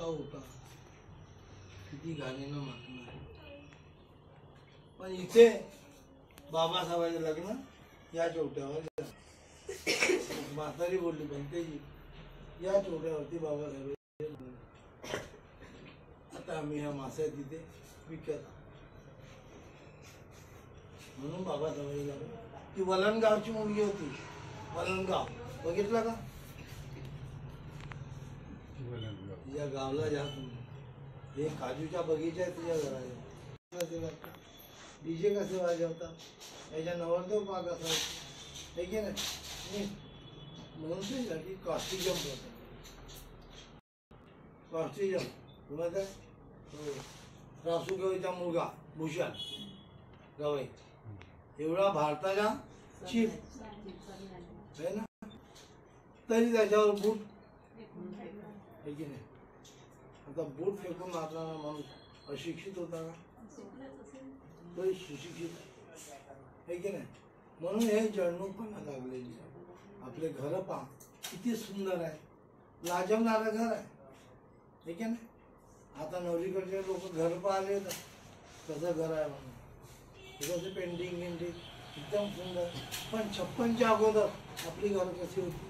उठा, किती घाणीनं मागणार. पण इथे बाबासाहेबांचे लग्न या चौट्यावर म्हातारी बोलली बनतेजी या चौट्यावरती बाबासाहेब. आता आम्ही ह्या मासा तिथे विकत म्हणून बाबासाहेबांनी लागलो. ती वलणगावची मुलगी होती. वलणगाव बघितलं का? तिच्या गावला जा तुम्ही. हे काजूच्या बगीचा आहे तुझ्या घराच्या. डीजे कसे वाजवतात, याच्या नवरदेव पाक असा हे की नाही. म्हणून त्यासाठी कॉस्टिजम होतं. कॉस्टिजम तुम्हाला रासू गवईचा मुलगा भूषण गवई एवढा भारताचा चीफ आहे ना, तरी त्याच्यावर बूट आहे की नाही. आता बूट फेकून मारणारा माणूस अशिक्षित होता का? तरी सुशिक्षित आहे की नाही. म्हणून हे जळणूकपणा लागलेली. आपले घर पहा किती सुंदर आहे, लाजवणारं घर आहे की नाही. आता नवरीकडचे लोक घर पाहिले तर कसं घर आहे म्हणून कसं पेंटिंग गिंटिंग एकदम सुंदर. पण 56च्या अगोदर आपली घर कशी होती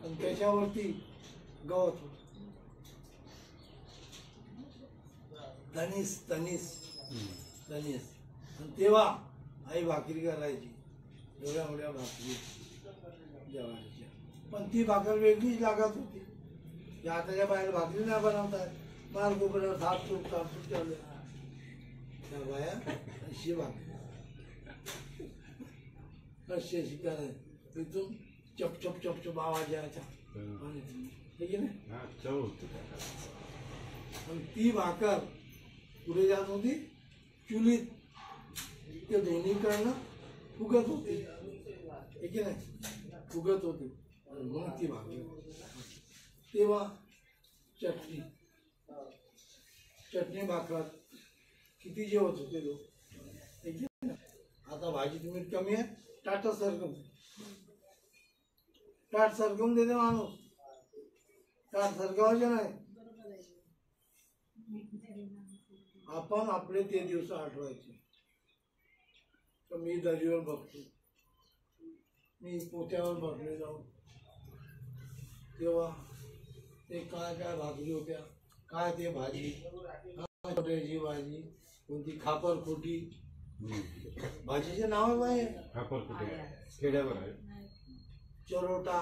आणि त्याच्यावरती गवत होत. तनीस तनीस तनीस. आणि तेव्हा आई भाकरी करायची, एवढ्या मोठ्या भाकरी जेवायच्या. पण ती भाकर वेगळीच लागत होती. या आताच्या बाहेर भाकरी नाही बनवतात, मार गोबऱ्यावर थापतूप थापतूप चालू त्या बाया अशी भाकरी असे शिकाय तिथून चप चप चप चप आवाज यायचा की नाही. आणि ती भाकर पुढे जात होती चुलीत, ते दोन्हीकडनं फुगत होती की नाही, फुगत होती. म्हणून ती भाकर. तेव्हा चटणी चटणी भाकर किती जेवत होते लोक. आता भाजीत मीठ कमी आहे, टाटा सरकम टाट सरकवून देते माणूस. टाट सरकवायचे नाही. आपण आपले ते दिवस आठवायचे. तर मी दरीवर बघतो, मी पोत्यावर बसले जाऊन, तेव्हा ते काय काय भाकरी होत्या, काय ते भाजी, कोट्याची भाजी, कोणती खापरखोटी भाजीचे नाव आहे. खेड्यावर आहे. चरोटा,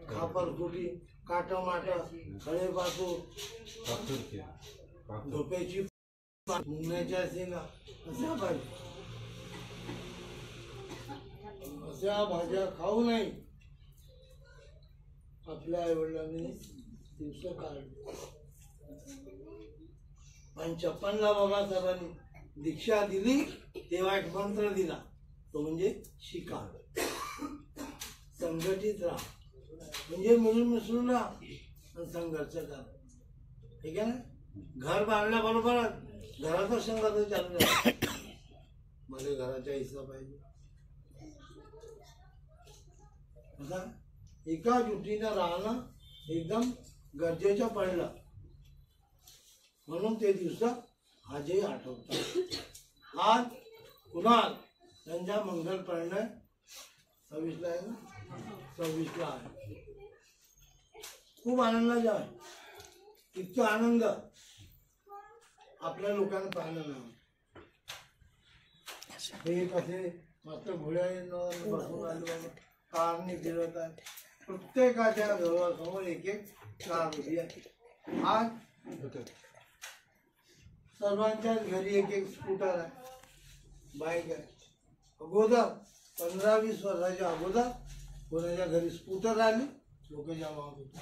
खापरखोटी, काटमाट, खळेपासूर, झोपेची मुंगण्याच्या शेंगा, अशा भाज्या. अशा भाज्या खाऊ नाही आपल्या आई वडिलांनी दिवस काढले. पण 56ला बाबासाहेबांनी दीक्षा दिली तेव्हा एक मंत्र दिला, तो म्हणजे शिका, संघटित राहा. म्हणजे मिळून मिसळून राहा आणि संघर्ष करा. ठीक आहे ना. घर बांधल्याबरोबरच घराचा संघर्ष चालू आहे. मला घराचा हिस्सा पाहिजे. एका जुटीनं राहणं एकदम गरजेचं पडलं. म्हणून ते दिवस आजही आठवतात. आज कुणाल त्यांच्या मंगल परिणय 26ला आहे ना, 26ला आहे. खूप आनंदाचा आहे. इतका आनंद आपल्या लोकांना पाहायला नाही. हे कसे मस्त घोड्यानं बसून आले बाबा, कारने फिरत आहे. प्रत्येकाच्या घरासमोर एक एक कार उभी आहे. आज सर्वांच्याच घरी एक एक स्कूटर आहे, बाईक आहे. अगोदर 15-20 वर्षाच्या अगोदर कोणाच्या घरी स्कूटर आली लोक जमा होते.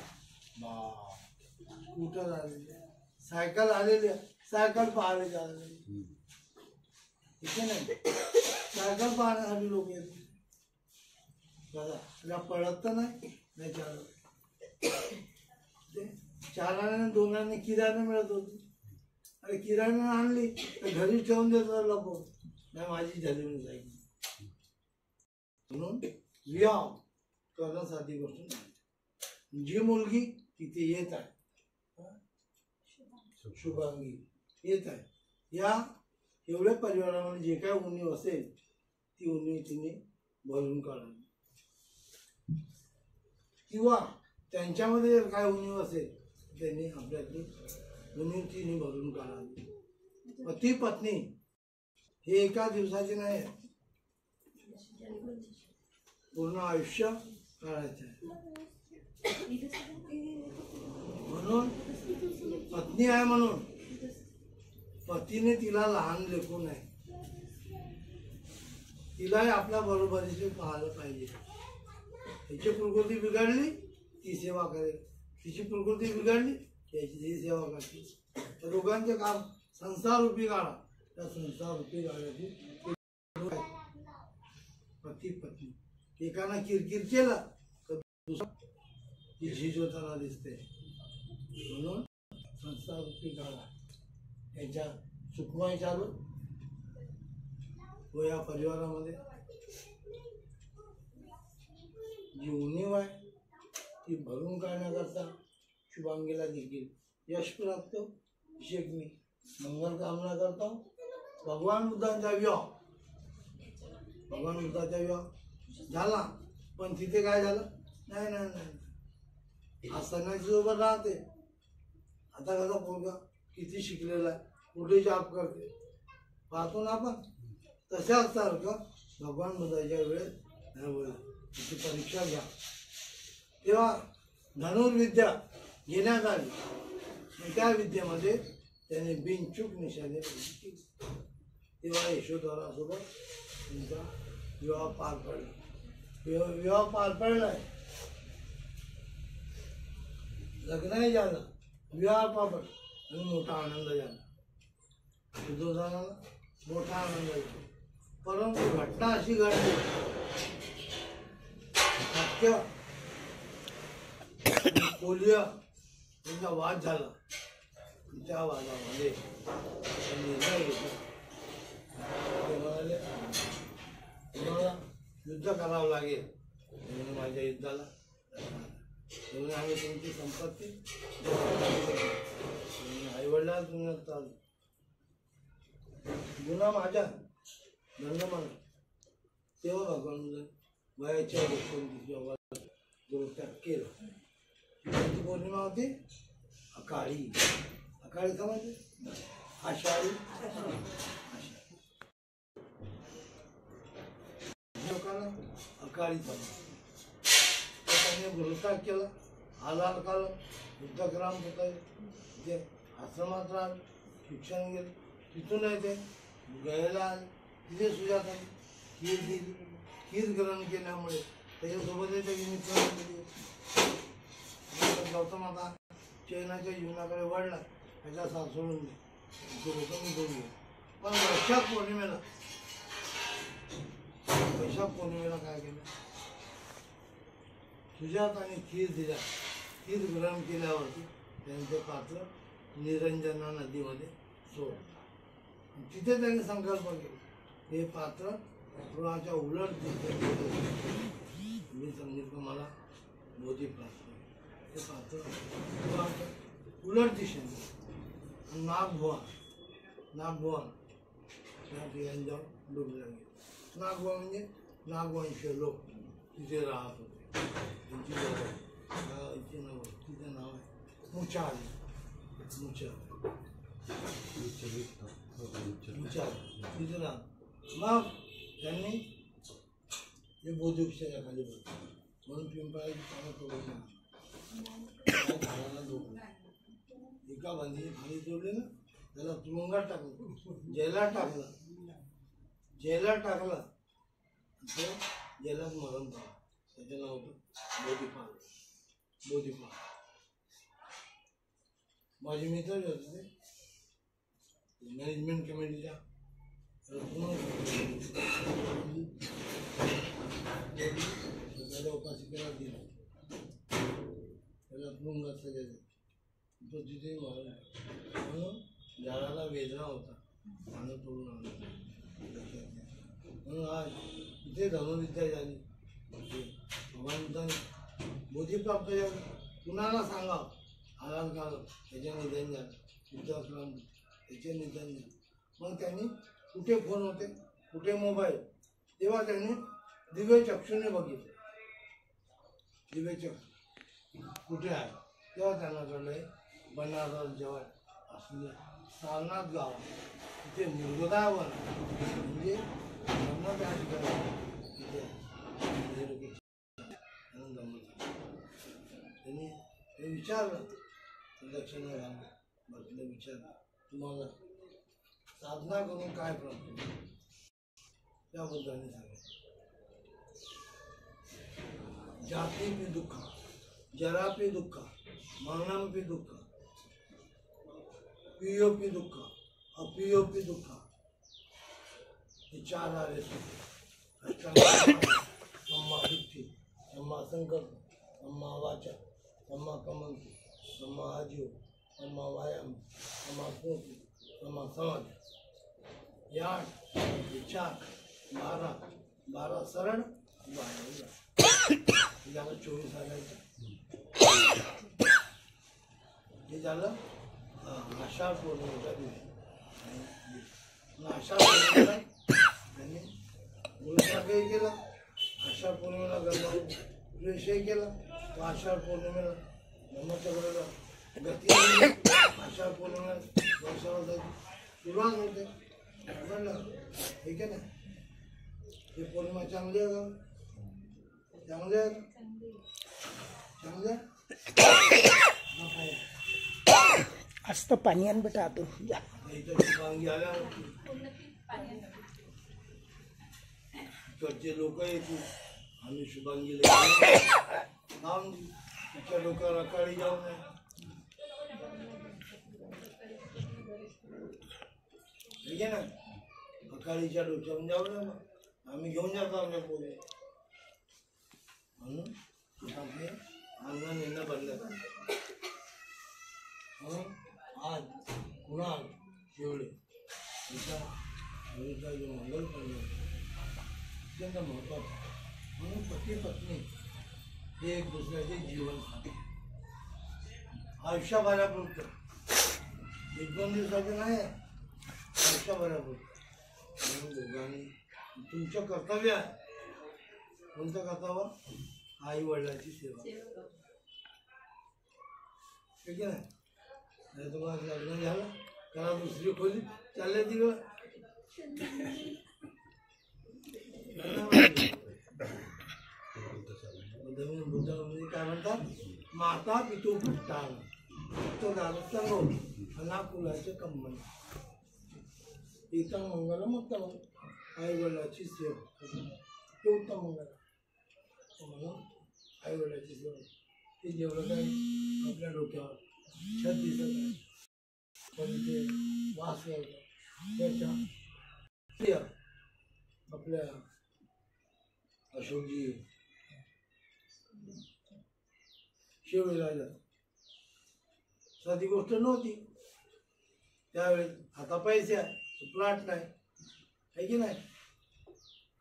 स्कूटर आलेले, सायकल आलेली, सायकल पाहायला आलेली. इथे नाही, सायकल पाहण्यासाठी लोक येते. बघा पळत तर नाही चालत. चाराने दोनाने किराणा मिळत होती. अरे किराणा आणली तर घरी ठेवून देतो लपवून, नाही माझी झाली जाईल. म्हणून व्यायाम करणं साधी गोष्ट नाही. जी मुलगी तिथे येत आहे, शुभांगी येत आहे, या एवढ्या परिवारामध्ये जे काय उणीव असेल ती उणीव तिने भरून काढावी, किंवा त्यांच्यामध्ये जर काय उणीव असेल त्यांनी आपल्यातली उणीव तिने भरून काढावी. पती पत्नी हे एका दिवसाचे नाही, पूर्ण आयुष्य काढायचं आहे. म्हणून पत्नी आहे म्हणून पतीने तिला लहान लेखू नये, तिलाही आपल्या बरोबरीचे पाहायला पाहिजे. तिची प्रकृती बिघडली ती सेवा करेल, तिची प्रकृती बिघडली त्याची सेवा करते. त्या दोघांचे काम संसार रूपी गाडा, त्या संसार रूपी गाड्याची पती पत्नी एकानं किरकिर केलं तर दुसरा झीज होताना दिसते. म्हणून संसार रूपी गाडा त्यांच्या सुखमय चालू व या परिवारामध्ये जी उणीव आहे ती भरून काढण्याकरता शुभांगीला देखील यश प्राप्त. विशेष मी मंगल कामना करता. भगवान बुद्धांचा विवाह, भगवान बुद्धाचा विवाह झाला, पण तिथे काय झालं? नाही नाही नाही, आज सणाची सोबत राहते. आता कसा पोरगा किती शिकलेला आहे, कुठे जॉब करते पाहतो ना आपण. तशाच सारखं भगवान बुद्धाच्या वेळेस तिची परीक्षा घ्या. तेव्हा धनुर्विद्या घेण्यात आली, त्या विद्येमध्ये त्याने बिनचूक निशाने केली. तेव्हा यशोधरासोबत त्यांचा विवाह पार पडला. विवाह पार पडलाय, लग्नही झालं, विवाह पार पडला आणि मोठा आनंद झाला. दुर्योधनाला मोठा आनंद झाला. परंतु घटना अशी घडली, सत्य पोलिया त्यांचा वाद झाला. त्या वादामध्ये निर्णय घेतला, ते म्हणाले तुम्हाला युद्ध करावं लागेल. म्हणून माझ्या युद्धाला म्हणून आम्ही तुमची संपत्ती आईवडिलांना तुम्ही चालू गुन्हा माझ्या दंड मला. तेव्हा भगवान वयाच्या 29 गुरुत्याग केला. कोणती पौर्णिमा होती? अकाळी. अकाळी का म्हणजे आषाढी. लोकांना अकाळी त्याने गुरुत्याग केला. आधार काल युद्धग्राम होता, तिथे आश्रमात राहिले, शिक्षण गेले. तिथून येते गयाला आले, तिथे सुजाता खीर दिली. खीर ग्रहण केल्यामुळे त्याच्यासोबत मित्र केली. गौतम आता चैनाच्या जीवनाकडे वाढला, त्याचा साथ सोडून दे लोक मी दोन. पण वैशाख पौर्णिमेला काय केलं? सुजाताने खीर दिल्या. खीर ग्रहण केल्यावरती त्यांचे पात्र निरंजना नदीमध्ये सोडलं. तिथे त्यांनी संकल्प केला, हे पात्र पुराच्या उलट मी सांगितलं मला मोदी प्राप्त. ते पात्र पुराच्या उलट दिशेने नागभुवन या ठिकाणी जाऊन डुबले गेले. नागभुवन म्हणजे नागवंशीय लोक तिथे राहत होते. त्यांची तिथे नाव आहे मुचाल. तिथे राहत. मग त्यांनी हे बोधिवृक्षाच्या खाली बसले. म्हणून पिंपळाची पानं तोडली, झाडाला जोडलं. एका बांधीची खाली जोडली ना, त्याला तुरुंगात टाकलं, जेलात टाकलं. जेलात मरण पावलं. त्याचं नाव होतं बोधिपाल. माझे मित्र जे होते ते मॅनेजमेंट कमिटीच्या उपासिकेला दिला. त्याला तुरुंगात सगळं तो तिथे मारला. म्हणून झाडाला वेदना होता, पानं तोडून आणलं. म्हणून आज इथे धनुर्विद्या झाली. भगवान बुद्धाने बोधी प्राप्त झाली. कुणाला सांगावं आलाल काल त्याचे निधन झालं, विश्वासराम त्याचे निधन झालं. मग त्यांनी कुठे फोन होते, कुठे मोबाईल, तेव्हा त्यांनी दिव्य चक्षुने बघितलं. दिव्य चक्षु कुठे आहे तेव्हा त्यांना कळलं बनारस जवळ असलेल्या सारनाथ गाव तिथे मृगदावन म्हणजे त्या ठिकाणी तिथे त्यांनी हे विचारलं दक्षिणा घालून म्हटलं विचारलं तुम्हाला साधना करून काय प्राप्त त्याबद्दल सांगितलं. जाती पे दुःख, जरा पे दुःख, मरणम पे दुःख, पियो पे दुःख, अपियो पे दुःख, हे चार आले सम्मा दिट्ठी, सम्मा संकल्प, सम्मा वाचा, सम्मा कमंती, सम्मा आजीव, सम्मा व्यायाम, सम्मा स्मृती, सम्मा समाधी. या 4 12 सरळ 12 झालं 24 आलायचं. हे झालं आषाढ पौर्णिमेच्या दिवशी. आषाढ पौर्णिमेला त्यांनी गुरुसाखरही केला, आषाढ पौर्णिमेला गंगाप्रवेशही केला. तो आषाढ पौर्णिमेला ब्रह्मचक्राला गती आषाढ पौर्णिमेला वर्षाला सुरुवात होते. म्हणलं ठीक आहे ना, ही पौर्णिमा चांगली आहे का? चांगले चांगले असतं पाणी आण बेटा आतून या. इथं शुभांगी आल्या इकडचे लोक येतील, आम्ही शुभांगीला नाम तिच्या डोक्याला काळी जाऊ नये. ठीक आहे ना, अकाळीच्या डोक्यावर जाऊ नये, आम्ही घेऊन जातो आमच्या पोरी. म्हणून आपले अंगण येणं बंद करा. आज कुणाल शेवळे एका मुलीचा जो मंगल कार्य अत्यंत महत्त्वाचं. म्हणून पती पत्नी हे एक दुसऱ्याचे जीवन आयुष्यभरापुरतं, 1-2 दिवसाचं नाही, आयुष्यभरापुरतं. म्हणून दोघांनी तुमचं कर्तव्य आहे. कोणतं कर्तव्य? आई वडिलांची सेवा. ठीक आहे ना, तुम्हाला लग्न झालं त्याला दुसरी खोली चालले दिवस बुद्धामध्ये काय म्हणतात, माता पितू भट्टान तो गारस्तानो अनाकुलाचे कंबन एका मंगलम उत्तम. आई वडिलाची सेवा हे उत्तम मंगल. म्हणून आई वडिलाची सेवा ते जेवढं काही आपल्या डोक्यावर छत दिसत आहे पण ते वास करतं त्याच्या आपल्या अशोकजी शिवराजा साधी गोष्ट नव्हती त्यावेळेस. आता पैसे आहे, प्लॉट नाही आहे की नाही,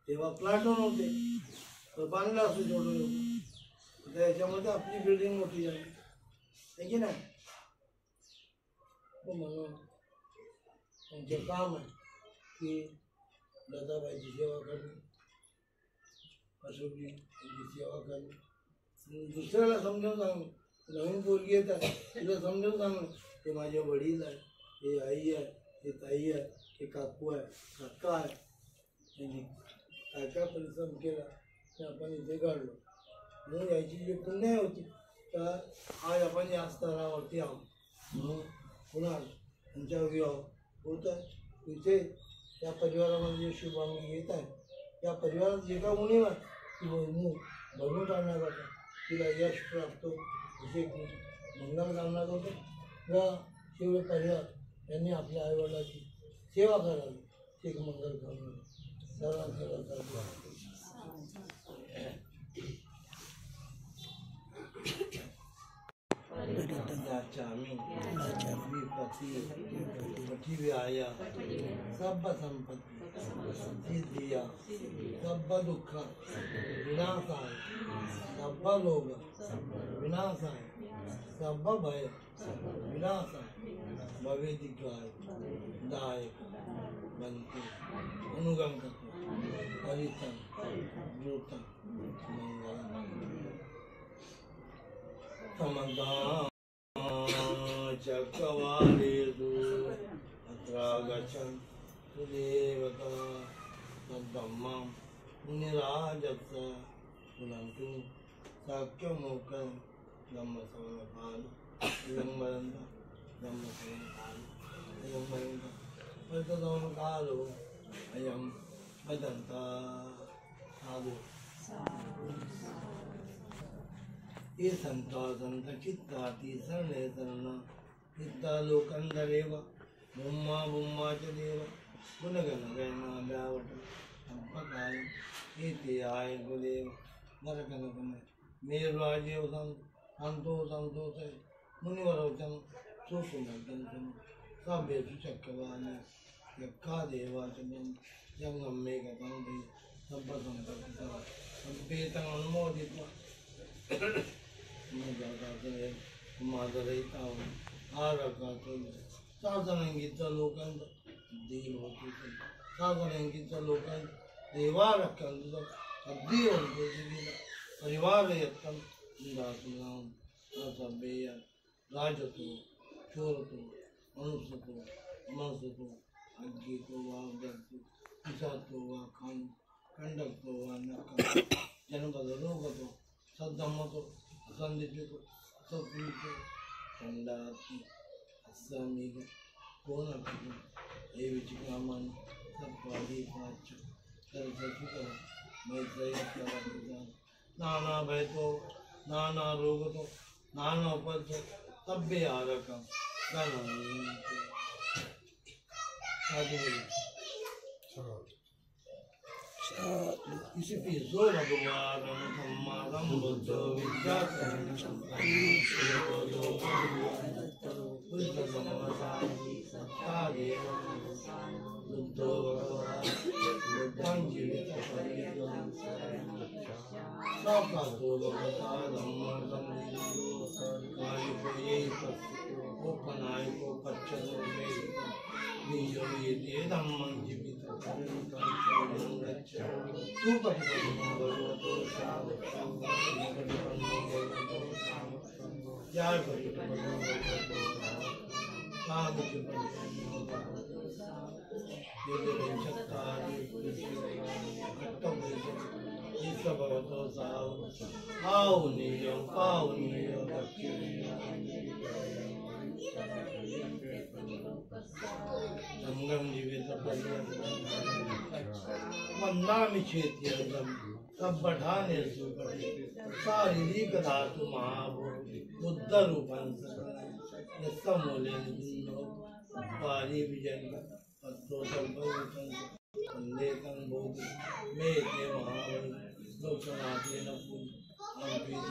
तेव्हा प्लॉट नव्हते तर बांधला असतो जेवढं. आता याच्यामध्ये आपली बिल्डिंग मोठी झाली आहे की नाही. म्हणून त्यांचं काम आहे की दादाबाईची सेवा करणे, अशोकजी यांची सेवा करणे, दुसऱ्याला समजावून सांगणे. नवीन पोरगी येत आहे तिला समजावून सांगणे हे माझे वडील आहे, हे आई आहे, हे ताई आहे, हे काकू आहे, काका आहे. यांनी काय काय परिश्रम केला ते आपण इथे काढलो. म्हणून याची जी पुण्य होती तर आज आपण या स्तरावरती आहोत. म्हणून पुन्हा त्यांच्या विवाह होत आहे. इथे या परिवारामध्ये जे शुभांगी येत आहे त्या परिवारात जे का उणीव आहे ती भरून काढण्याकरता तिला यश प्राप्त असे मंगल कामना करतो. व शिव परिवार यांनी आपल्या आईवडिलाची सेवा करावी एक मंगल कामना सर्वांना करतो. सब संपत्ति दिया सब दुख विनाशाय सब लोग विनाशाय सब भय विनाशम भवेदिकाय दायक बनते अनुगम करते परितम द्रुतम मंगलम समदा चक्रवालेषु अत्रागच्छन् सुदेवता तद्ब्रह्मं मुनिराजस्य पुनन्तु साक्ष्यमोक्षं ब्रह्मसमनकाल इदं वदन्तः ब्रह्मसमनकाल इदं वदन्तः वदन्तकालो अयं वदन्तः साधु ये संता संत चित्ताति शरणे शरण चित्ता लोकंदरेव ब्रह्मा ब्रह्मा च देव गुणगण गणना व्यावट संपकाल एते आय गुदेव नरकन कमय मेरुराजेव संतो संतोष मुनिवरोचन सुकुमर्दन सभ्येषु चक्रवाणी यक्खा देवा च जंगम में गतं दे सब संपत्ति संपेतं अनुमोदित्वा माधुरता साधनंगीत लोकांत देव साधनंगीत लोकांत देवारक्षंत अब्दी होते परिवार यत्न दासुनाम असभ्य राजतो चोरतो मनुष्यतो मनसतो अज्ञतो वाग्दतो विषातो वा खान कंडक्तो वा नक्का जनपद रोगतो सद्धम्मतो असंदितो सपुलितो कंडाति असमीग कोनकतो हे विचिकामन सत्वादी पांच सरसुकर मैत्रेय नाना भयतो नाना रोगतो नाना उपजो तब्बे आरकम गणन्ते इसी पिछो भगवान सम्मानम बुद्धो विद्याचरण बुद्ध सम्मासानि सत्तादेव बुद्धो भगवान बुद्धं जीवित परियं साकातो भगवता धम्मं संविदो कालिको ये उपनायको पच्चनो वेदितं बीजो वेदे धम्मं जीवित परियं गच्छ सुपटिपन्नो भगवतो साधुसंघं पटिपन्नो भगवतो साधुसंघं जय पटिपन्नो भगवतो साधुसंघं भगवतो यज्ञचक्रादि कट्टमृषं ईश्वर भगवतो साधुसंघं पावनीयो संगम जीवित वंदामि चेत्यंगम सब बढ़ाने सुपति शारीरिक धातु महाभो बुद्ध रूपं यस्तमूले निन्नो पारी विजन पत्रो संभवितं वंदेतं बोधि मेते महाबलि लोकनाथेन पूज्य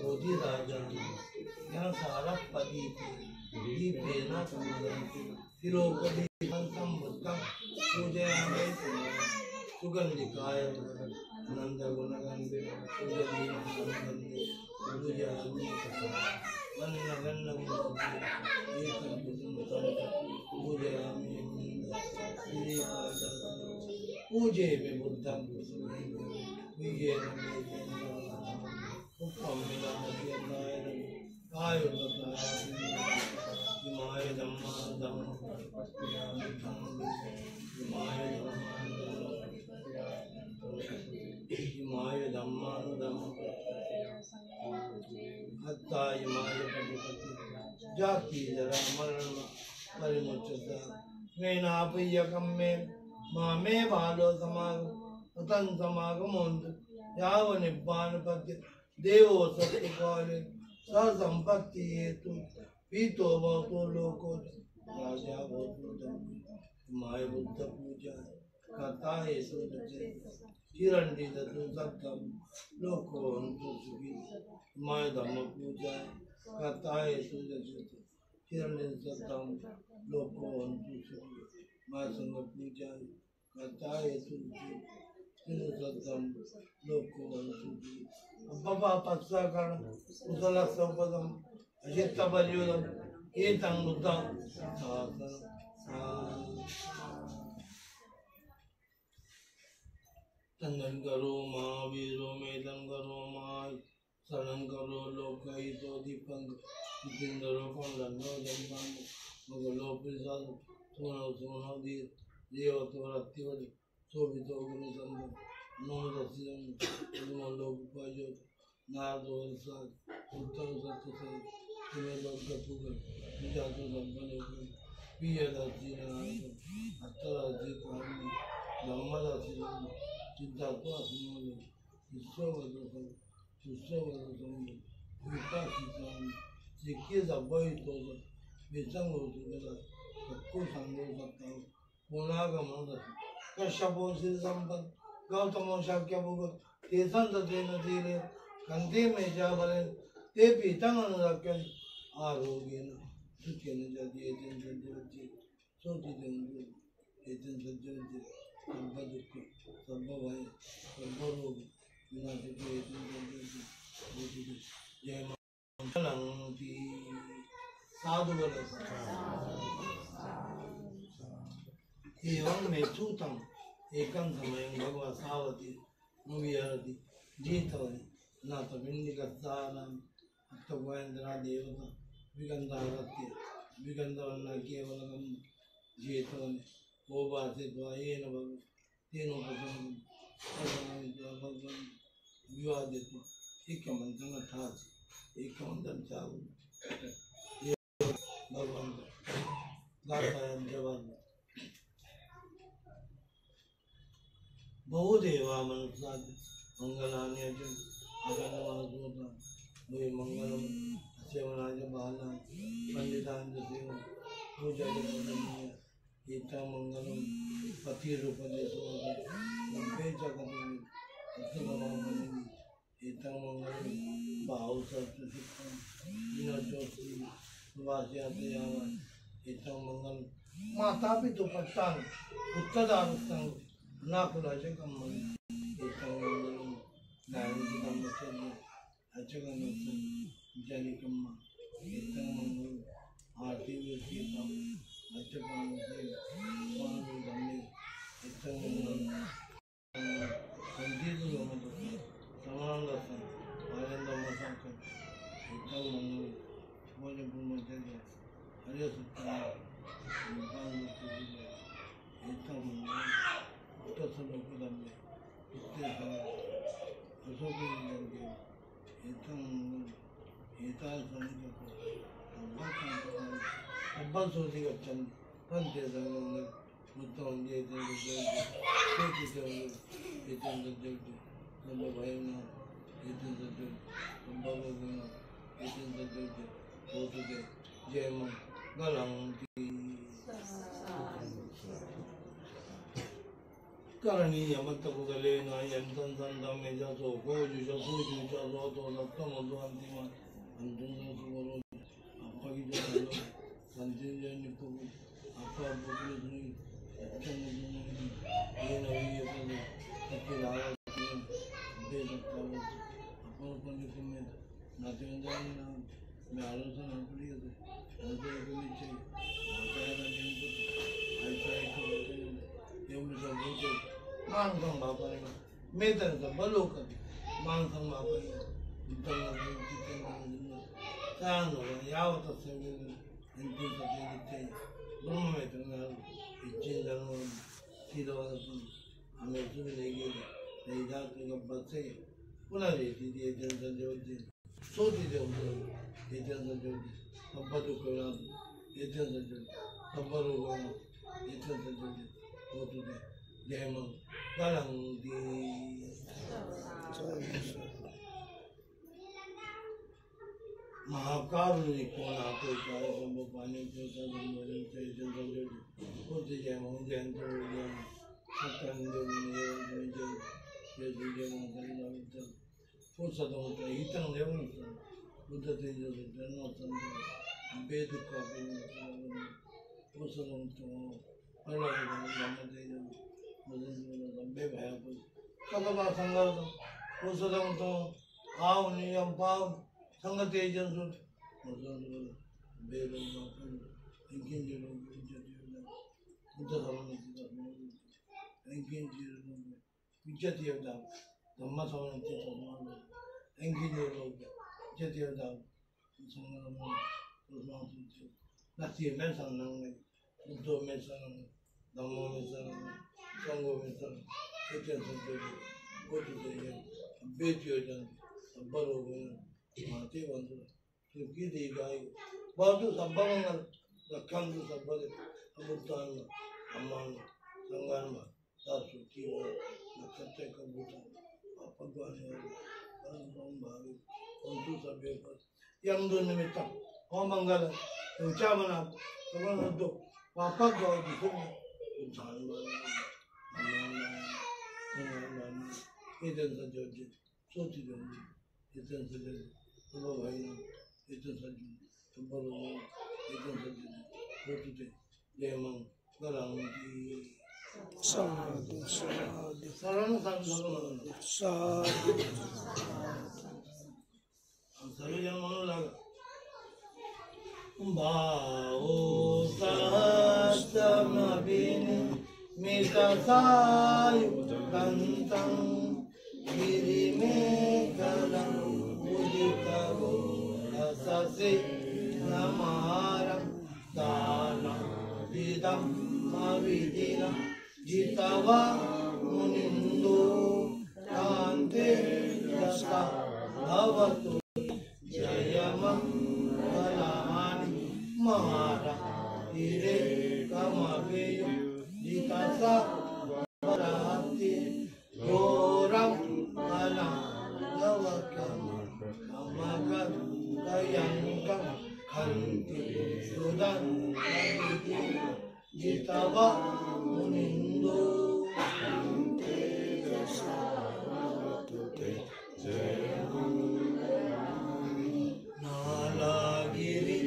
बोधि राजा यह सारा पदी दीपेन तिलोकदी संबुद्धं पूजयामि सुगंधिकाय नंद गुणगंधे पूजनीय पूजयामि वन्नगन्न एकं पूजयामि पूजे में बुद्धं पूजे हिमाय धम्मा हत्ता हिमाय जाति जरा मरण परिमुच्यता स्वेनापय्यकं मे मामे बालो समागम अतन समागमोन्तु याव निब्बानपत्य देवो सत्यकाले ससंपत्ति हेतु पीतो भवतो लोको राजा भवतो माय बुद्ध पूजा कथा हेतु चिरंडी दतु सत्यम लोको अंतु सुखी माय धम्म पूजा कथा हेतु चिरंडी सत्यम लोको अंतु सुखी माय संग पूजा कथा हेतु Suttam Loko Abba Patsakar Usala Sopadam Ajita Baryudam Etang Nutam Tangan Karo Mahaviro Medan Karo Maha Saran Karo Loka Ito Dipang Itindaro Pandano Jampan Magalo Prisad Suna Di Deo Torati Sobito Guru Sandam Nomadasiam Lumalo Pajo Nado Sad Uttar Satsai Tumelo Kapuga Vijato Sampanoka Pia Dasina Attara Zikami Dhammadasina Chittato Asimolo Isovadasam Susovadasam Vikasisam Sikiza Boitosa Visango Sugala Kakku Sango Sattao Punaga Mandasa Kashabo Sisampan Gautamo Shakya Bhugat Tesanta Tena Tile Kante Meja Balen Te Pitangana Rakyan Arogena Sukyana Jadi Eten Sanjavati Soti Tendu Eten Sanjavati Sabba Dukka Sabba Vaya Sabba Roga Vinasaki Eten Sanjavati Bhuti Jai Mangalanti Sadhu Balasa एवं में सूतम एकम समय भगवा सावती मुविहरति जीतवनि नाथ विंडिकस्तारम अत्तगोविंदरा देवता विगंधारत्य विगंधवन्न केवलगम जीतवनि ओबासे द्वायेन भग तीनों प्रसंग भगवान विवादित एकमंतन 88 एकमंतन चावु भगवान गातायन जवान बहुदेवा मनुष्याद मंगलानि अजम अगन्नवासोता वे मंगलम सेवनाय बाला पंडितांज सेव पूजा जगन्नाय ईता मंगलम पति रूपदेशो नब्बे जगन्नाय अत्तमनामनि ईता मंगलम बाहु सत्य सिद्धम विनोदोसी वास्याते यावा ईता मंगलम माता पितु पत्तान उत्तरानुष्ठान Nakulaja Kamman, Etangalam, Narendra Machali, Achaganathan, Janikama, Etangamangal, Arti Vikita, Achaganathan, Swami Dhammi, Etangamangal, Sanjitu Lamadasa, Samanandasan, Arenda Masaka, Etangamangal, Vajapumacharya, Arya Suttana, Etangamangal, Tasalokudamme, Ittesana, Asokudamme, Etangamangal, Etasanitaka, Abbakantakan, Abbasodigatchan, Pantesangangal, Muttamanje Etangamangal, Sekisangal, Etangamangal, Nambavayana, Etangamangal, Nambavayana, Etangamangal, Osuke, Jaiman, Galanti. Karani Yamatakugalena, Yantan Santa Mejaso, Gojuja, Sujuja, Roto, Latomo, Antima, Antuna Sugoro, Apagija, Santinja Nipu, Apa Bukuni, Changu, Yena Via, Akila, Beta Towers, Apollo Panicumet, nothing done now, Marosan and Prius, and the Gumichi, I try to Mansang Bapani, Metan the Baluka, Mansang Bapani, Sano, Yavata Seven, and Pisa Jay, Brumetan, Chindan, Tito, and the Sudan, they got to go Basse, Punari, the agents and Georgia, so did the agents and Georgia, Abatuka, agents and Georgia, Abaru, agents and Georgia. Go to the Demon Galangi Mahakaru Kona Pota, Pani Pota, and put the Jamon Gentle, Satan, the put Sadon, Eaton Levinson, put the things of the General Sunday, and pay the copy, put Sadon to. Allah सकबा संगर्दम मुसदम तो आओ नियम पाव संगते जनसुत मुसदम बेलों मातम इंकिन जिलों विजतियों उद्धरमन इंकिन जिलों विजतियों धम्मा सावंती सम्मान इंकिन जिलों विजतियों संगरमन मुसदम नाती में संगरमन उद्धव में संगरमन धम्मो में संगरमन संगो में संगरमन इतने संगरमन कुछ दें बेटियों जन बड़ों में माते बंधु क्योंकि दीगाई बहुत संभवंगल रक्षण तो संभव अमुतान अम्मान संगम दासुकी नक्षत्र कबूता अपगवाने परम भावी उनको सभ्य पर यंदु निमित्तम ओम मंगल ऊंचा बना कमल दो पापा गौ दिखुन उद्धार बना अम्मान इधर से जोड़े सोची जोड़े इधर से जोड़े तो भाई ना इधर से जोड़े तो बड़ों इधर से जोड़े सोचते जय मां गरांगी साधु साधु सारण सारण साधु हम सभी जन मनो लगा बाओ सहस्त्रम नवीन मितासायु दंतं गिरि में गलं उदितवो अससे नमारं दानं दिदं अविदिनं जितवा मुनिन्दो कान्ते दशा भवतु जयमङ्गलानि महारा हिरे कमवेयो जितसा वराति घोरं अला नवकं कमगं कयङ्कं खन्ति सुदं जितवा मुनिन्दो कान्ते दशा भवतु नालागिरि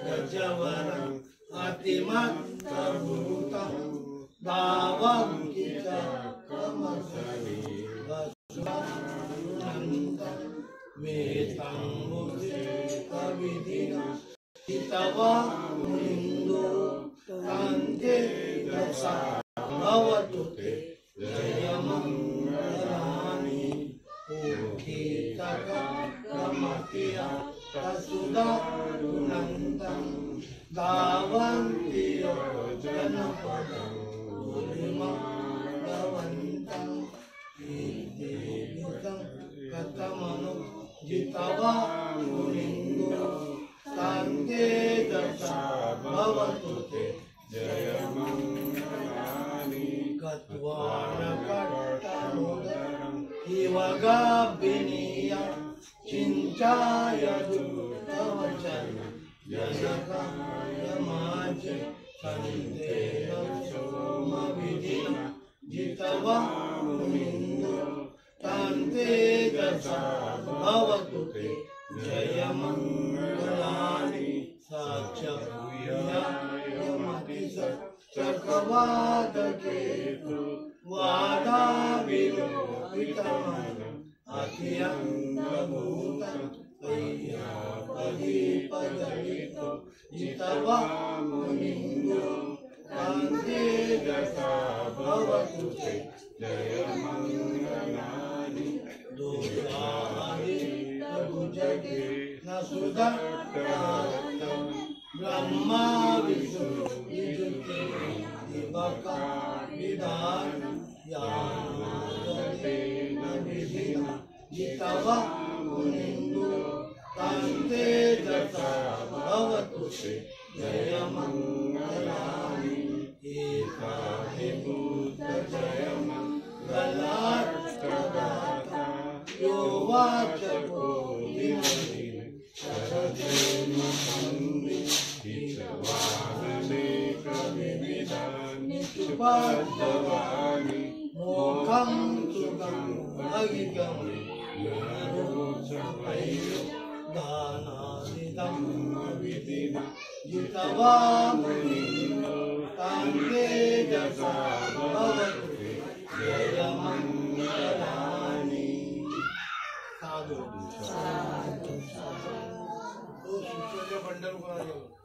गजवरं अतिमत्तभूतं दावं किच कमसरि वसुनन्दं मेतं मुदितविधिना हितवा मुनिन्दो कान्ते दशा भवतु ते जयमङ्गलानि ऊर्जितकमतिया तसुदारुणन्तं दावन्तियो जनपदं गुरुमगवन्तं कीर्तियुतं कथमनु जितवा मुनिन्दो कान्ते दशा भवतु ते जयमङ्गलानि गत्वा नकट्टमुदरं हिवगाभिनीय चिन्ताय दुर्गवचन जनकाय सन्ते सोमविधिना जितवा मुनिन्दो कान्ते दशा भवतु ते जयमङ्गलानि साक्षभूयायमतिस चक्रवादकेतु वादाविलोपितमनम् अत्यन्तभूतं पय्यापदीपदलितो जितवा मुनिन्दो कान्ते दशा भवतु ते जयमङ्गलानि दोषादितभुजगे न सुदत्तं ब्रह्मा विष्णु विदुते दिवका विधानं यानादतेन विधिना जितवा मुनिन्दो कान्ते दशा भवतु ते जयमङ्गलानि एकाहि बुद्धजयमङ्गलाष्टदाता यो वाचको विमलिन सरदेवसन्धि हितवाननेकविधानि सुपार्थवानि मोक्षं सुखं अगिगं नरोचपैयो दानादिदं विधिना जितवा मुनिन्दो कान्ते दशा भवतु ते जयमङ्गलानि तो सुचलेले बंडल कोणाजवळ